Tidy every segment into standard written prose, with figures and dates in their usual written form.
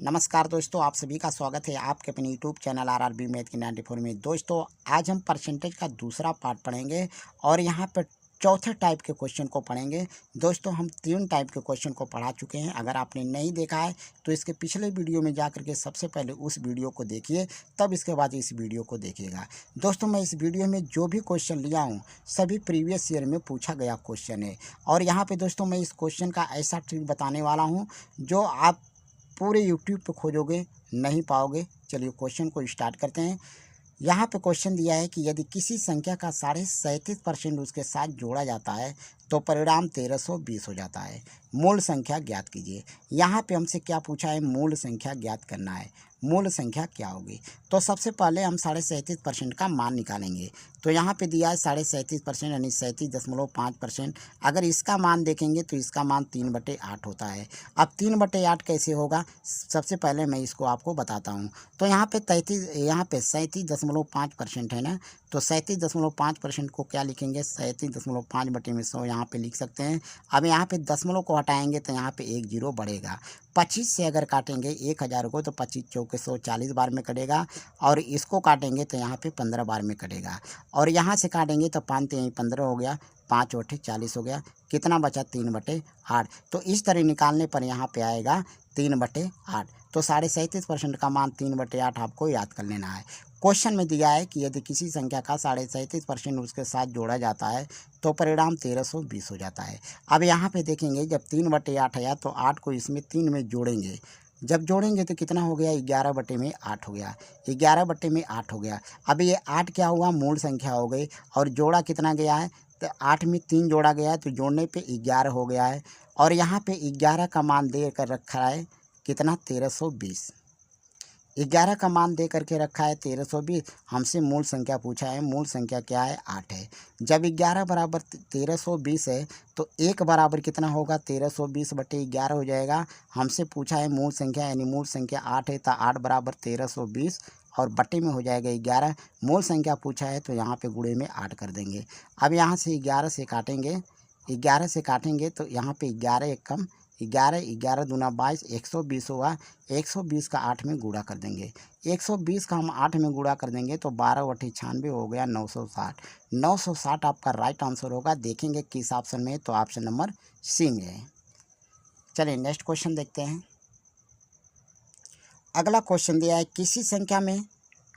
नमस्कार दोस्तों, आप सभी का स्वागत है आपके अपने यूट्यूब चैनल आरआरबी मैथ की 94 में। दोस्तों, आज हम परसेंटेज का दूसरा पार्ट पढ़ेंगे और यहाँ पर चौथे टाइप के क्वेश्चन को पढ़ेंगे। दोस्तों, हम 3 टाइप के क्वेश्चन को पढ़ा चुके हैं। अगर आपने नहीं देखा है तो इसके पिछले वीडियो में जा करके सबसे पहले उस वीडियो को देखिए, तब इसके बाद इस वीडियो को देखिएगा। दोस्तों, मैं इस वीडियो में जो भी क्वेश्चन लिया हूँ सभी प्रीवियस ईयर में पूछा गया क्वेश्चन है। और यहाँ पर दोस्तों मैं इस क्वेश्चन का ऐसा ट्रिक बताने वाला हूँ जो आप पूरे यूट्यूब पे खोजोगे नहीं पाओगे। चलिए क्वेश्चन को स्टार्ट करते हैं। यहाँ पे क्वेश्चन दिया है कि यदि किसी संख्या का 37.5% उसके साथ जोड़ा जाता है तो परिणाम 1320 हो जाता है। मूल संख्या ज्ञात कीजिए। यहाँ पे हमसे क्या पूछा है? मूल संख्या ज्ञात करना है। मूल संख्या क्या होगी? तो सबसे पहले हम 37.5% का मान निकालेंगे। तो यहाँ पे दिया है 37.5% यानी 37.5%। अगर इसका मान देखेंगे तो इसका मान 3/8 होता है। अब 3/8 कैसे होगा? सबसे पहले मैं इसको आपको बताता हूँ। तो यहाँ पे 37.5% है ना, तो 37.5% को क्या लिखेंगे? 37.5/100 यहाँ पे लिख सकते हैं। अब यहाँ पे दशमलव को हटाएंगे तो यहाँ पे 1 जीरो बढ़ेगा। 25 से अगर काटेंगे 1000 को तो 25 चौके 100 40 बार में कटेगा, और इसको काटेंगे तो यहाँ पे 15 बार में कटेगा, और यहाँ से काटेंगे तो 5 3 15 हो गया, 5 8 40 हो गया। कितना बचा? 3/8। तो इस तरह निकालने पर यहाँ पे आएगा 3/8। तो 37.5% का मान 3/8 आपको याद कर लेना है। क्वेश्चन में दिया है कि यदि किसी संख्या का 37.5% उसके साथ जोड़ा जाता है तो परिणाम 1320 हो जाता है। अब यहाँ पे देखेंगे जब 3/8 है तो 8 को इसमें 3 में जोड़ेंगे। जब जोड़ेंगे तो कितना हो गया? 11/8 हो गया। 11/8 हो गया। अब ये 8 क्या हुआ? मूल संख्या हो गई। और जोड़ा कितना गया है? तो 8 में 3 जोड़ा गया है तो जोड़ने पे 11 हो गया है। और यहाँ पे 11 का मान दे कर रखा है कितना? 1320। 11 का मान दे करके रखा है 1320। हमसे मूल संख्या पूछा है। मूल संख्या क्या है? 8 है। जब 11 बराबर 1320 है तो 1 बराबर कितना होगा? 1320/11 हो जाएगा। हमसे पूछा है मूल संख्या, यानी मूल संख्या 8 है तो 8 बराबर 1320 और बटे में हो जाएगा 11। मूल संख्या पूछा है तो यहाँ पे गुणे में 8 कर देंगे। अब यहाँ से 11 से काटेंगे, 11 से काटेंगे तो यहाँ पे 11 एक कम 11, 11 दूना 22, 120 होगा। 120 का 8 में गुणा कर देंगे। 120 का हम 8 में गुणा कर देंगे तो 12/96 हो गया 960। 960 आपका राइट आंसर होगा। देखेंगे किस ऑप्शन में है, तो ऑप्शन नंबर सी में है। चलिए नेक्स्ट क्वेश्चन देखते हैं। अगला क्वेश्चन दिया है किसी संख्या में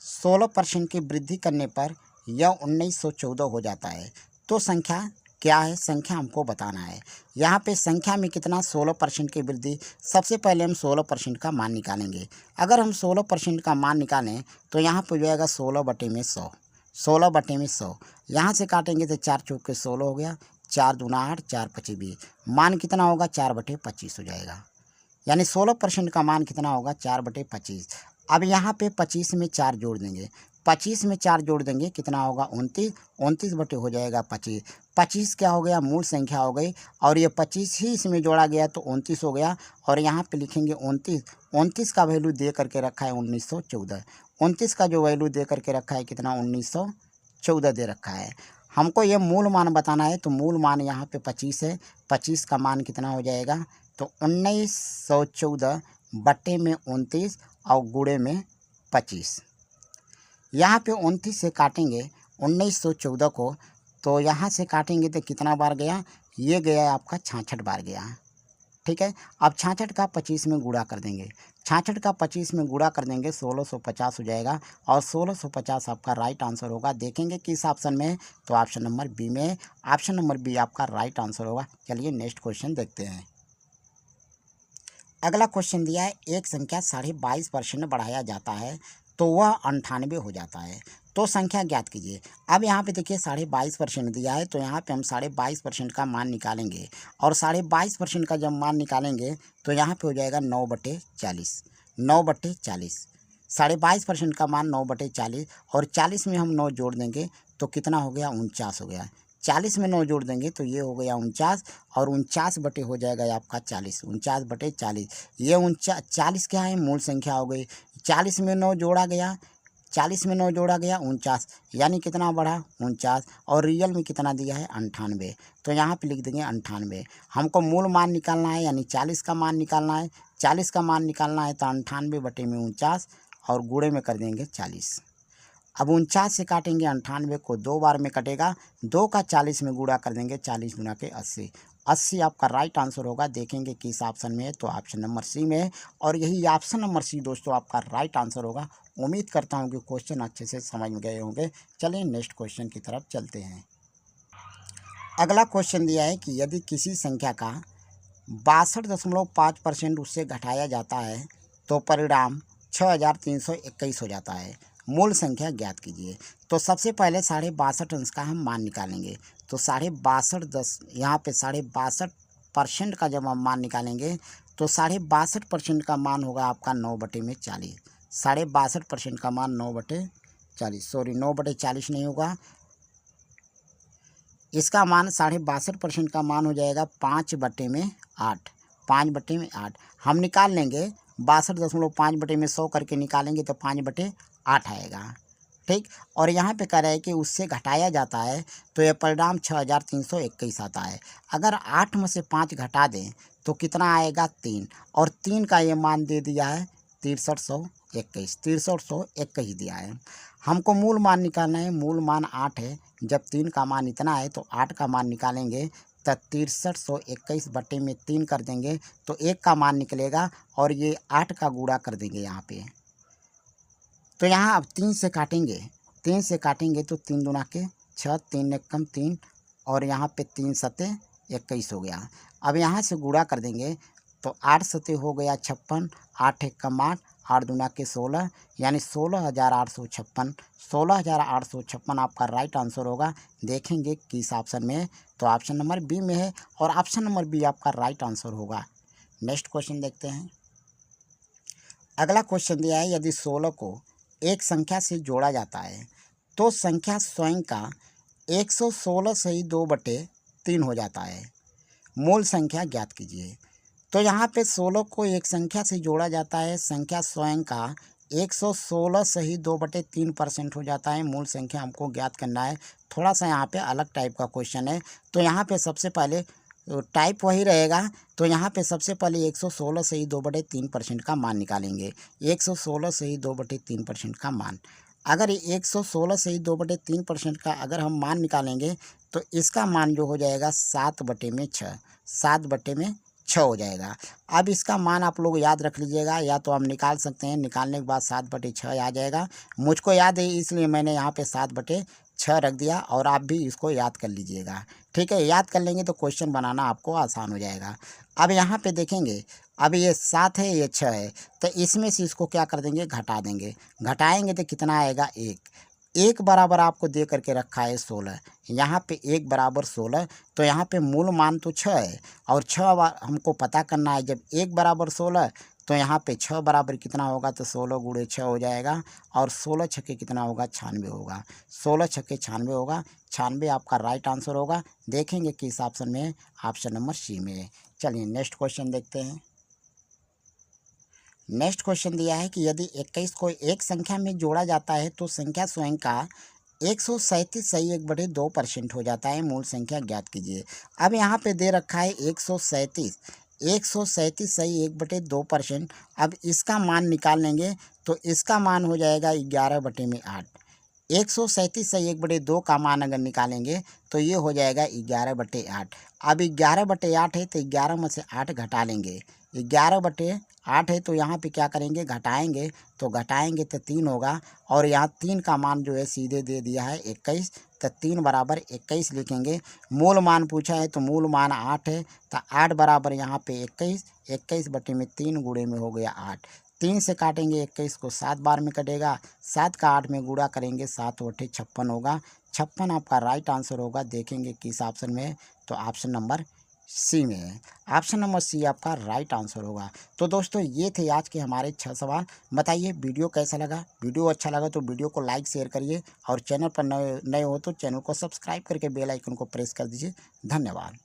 16% की वृद्धि करने पर यह 1914 हो जाता है। तो संख्या क्या है? संख्या हमको बताना है। यहाँ पे संख्या में कितना? 16% की वृद्धि। सबसे पहले हम 16% का मान निकालेंगे। अगर हम 16% का मान निकालें तो यहाँ पे हो जाएगा 16/100। 16/100 यहाँ से काटेंगे तो 4 चौके 16 हो गया, 4 दूना 8, 4 पची 20। मान कितना होगा? 4/25 हो जाएगा। यानी 16% का मान कितना होगा? 4/25। अब यहाँ पे 25 में 4 जोड़ देंगे। 25 में 4 जोड़ देंगे कितना होगा? 29। 29 बटे हो जाएगा 25। 25 क्या हो गया? मूल संख्या हो गई। और ये 25 ही इसमें जोड़ा गया तो 29 हो गया। और यहाँ पे लिखेंगे 29। 29 का वैल्यू दे करके रखा है 1914। 29 का जो वैल्यू दे करके रखा है कितना? 1914 दे रखा है। हमको ये मूल मान बताना है, तो मूल मान यहाँ पे 25 है। 25 का मान कितना हो जाएगा? तो 1914 बटे में 29 और गुणे में 25। यहाँ पे 29 से काटेंगे 1914 को, तो यहाँ से काटेंगे तो कितना बार गया? ये गया आपका 66 बार गया। ठीक है। अब 66 का 25 में गुणा कर देंगे। 66 का 25 में गुणा कर देंगे 1650 हो जाएगा। और 1650 आपका राइट आंसर होगा। देखेंगे किस ऑप्शन में है, तो ऑप्शन नंबर बी में है। ऑप्शन नंबर बी आपका राइट आंसर होगा। चलिए नेक्स्ट क्वेश्चन देखते हैं। अगला क्वेश्चन दिया है एक संख्या 22.5% बढ़ाया जाता है तो वह 98 हो जाता है। तो संख्या ज्ञात कीजिए। अब यहाँ पे देखिए 22.5% दिया है, तो यहाँ पे हम 22.5% का मान निकालेंगे। और 22.5% का जब मान निकालेंगे तो यहाँ पे हो जाएगा 9/40। 9/40 22.5% का मान 9/40, और 40 में हम 9 जोड़ देंगे तो कितना हो गया? 49 हो गया। 40 में 9 जोड़ देंगे तो ये हो गया 49, और 49 बटे हो जाएगा आपका 40। 49/40 ये 40 क्या है? मूल संख्या हो गई। 40 में 9 जोड़ा गया, 40 में 9 जोड़ा गया 49, यानी कितना बढ़ा 49, और रियल में कितना दिया है 98। तो यहाँ पे लिख देंगे 98। हमको मूल मान निकालना है, यानी 40 का मान निकालना है। 40 का मान निकालना है तो 98 बटे में 49 और गुणे में कर देंगे 40। अब 49 से काटेंगे 98 को, 2 बार में कटेगा, 2 का 40 में गुणा कर देंगे, 40 गुना के 80। 80 आपका राइट आंसर होगा। देखेंगे किस ऑप्शन में है, तो ऑप्शन नंबर सी में है, और यही ऑप्शन नंबर सी दोस्तों आपका राइट आंसर होगा। उम्मीद करता हूँ कि क्वेश्चन अच्छे से समझ में गए होंगे। चलिए नेक्स्ट क्वेश्चन की तरफ चलते हैं। अगला क्वेश्चन दिया है कि यदि किसी संख्या का 62.5% उससे घटाया जाता है तो परिणाम 6321 हो जाता है। मूल संख्या ज्ञात कीजिए। तो सबसे पहले 62.5 अंश का हम मान निकालेंगे। तो 62.5 यहाँ पे 62.5% का जब हम मान निकालेंगे तो 62.5% का मान होगा आपका 9/40। 62.5% का मान 9/40, सॉरी 9/40 नहीं होगा, इसका मान 62.5% का मान हो जाएगा 5/8। 5/8 हम निकाल लेंगे। 62.5 में 100 करके निकालेंगे तो 5/8 आएगा। ठीक, और यहाँ पे कह रहा है कि उससे घटाया जाता है तो यह परिणाम 6321 आता है। अगर 8 में से 5 घटा दें तो कितना आएगा 3, और 3 का ये मान दे दिया है 6321। 6321 दिया है। हमको मूल मान निकालना है। मूल मान 8 है। जब 3 का मान इतना है तो 8 का मान निकालेंगे तो 6321 बटे में 3 कर देंगे तो 1 का मान निकलेगा, और ये 8 का गुणा कर देंगे यहाँ पे। तो यहाँ अब 3 से काटेंगे। 3 से काटेंगे तो 3 दूना के 6, 3 एक कम 3, और यहाँ पे 3 सते 21 हो गया। अब यहाँ से गुणा कर देंगे तो 8 सते हो गया 56, 8 एक कम 8, 8 दूना के 16, यानी 16,856। 16,856 आपका राइट आंसर होगा। देखेंगे किस ऑप्शन में है, तो ऑप्शन नंबर बी में है, और ऑप्शन नंबर बी आपका राइट आंसर होगा। नेक्स्ट क्वेश्चन देखते हैं। अगला क्वेश्चन दिया है, यदि 16 को एक संख्या से जोड़ा जाता है तो संख्या स्वयं का 116 सही 2/3 हो जाता है। मूल संख्या ज्ञात कीजिए। तो यहाँ पे 16 को एक संख्या से जोड़ा जाता है, संख्या स्वयं का 116 सही 2/3% हो जाता है। मूल संख्या हमको ज्ञात करना है। थोड़ा सा यहाँ पे अलग टाइप का क्वेश्चन है। तो यहाँ पे सबसे पहले टाइप वही रहेगा। तो यहाँ पे सबसे पहले 116 सही 2/3% का मान निकालेंगे। 116 सही 2/3% का मान, अगर 116 सही 2/3% का अगर हम मान निकालेंगे तो इसका मान जो हो जाएगा 7/6। 7/6 हो जाएगा। अब इसका मान आप लोग याद रख लीजिएगा, या तो हम निकाल सकते हैं, निकालने के बाद 7/6 आ जाएगा। मुझको याद है इसलिए मैंने यहाँ पे 7/6 रख दिया, और आप भी इसको याद कर लीजिएगा। ठीक है, याद कर लेंगे तो क्वेश्चन बनाना आपको आसान हो जाएगा। अब यहाँ पे देखेंगे, अब ये 7 है, ये 6 है, तो इसमें से इसको क्या कर देंगे, घटा देंगे। घटाएंगे तो कितना आएगा 1। 1 बराबर आपको दे करके रखा है 16। यहाँ पे 1 बराबर 16, तो यहाँ पे मूल मान तो 6 है, और 6 हमको पता करना है। जब 1 बराबर 16 तो यहाँ पे 6 बराबर कितना होगा, तो 16 गुणे 6 हो जाएगा, और 16 छक्के कितना होगा, 96 होगा। 16 छक्के 96 होगा। 96 आपका राइट आंसर होगा। देखेंगे किस ऑप्शन में है, ऑप्शन नंबर सी में है। चलिए नेक्स्ट क्वेश्चन देखते हैं। नेक्स्ट क्वेश्चन दिया है कि यदि 21 को एक संख्या में जोड़ा जाता है तो संख्या स्वयं का 137 सही 1/2% हो जाता है। मूल संख्या ज्ञात कीजिए। अब यहाँ पे दे रखा है 137 सही 1/2%। अब इसका मान निकाल लेंगे तो इसका मान हो जाएगा 11/8। 137 सही 1/2 का मान अगर निकालेंगे तो ये हो जाएगा 11/8। अब 11/8 है तो 11 में से 8 घटा लेंगे। 11/8 है तो यहाँ पे क्या करेंगे, घटाएंगे। तो घटाएंगे तो 3 होगा, और यहाँ 3 का मान जो है सीधे दे दिया है 21, तो 3 बराबर 21 लिखेंगे। मूल मान पूछा है तो मूल मान 8 है, तो 8 बराबर यहाँ पे 21। 21 बटे में 3 गुणे में हो गया 8। 3 से काटेंगे 21 को, 7 बार में कटेगा। 7 का 8 में गुणा करेंगे, 7/56 होगा। 56 आपका राइट आंसर होगा। देखेंगे किस ऑप्शन में है, तो ऑप्शन नंबर सी में है। ऑप्शन नंबर सी आपका राइट आंसर होगा। तो दोस्तों ये थे आज के हमारे 6 सवाल। बताइए वीडियो कैसा लगा। वीडियो अच्छा लगा तो वीडियो को लाइक शेयर करिए, और चैनल पर नए हो तो चैनल को सब्सक्राइब करके बेल आइकन को प्रेस कर दीजिए। धन्यवाद।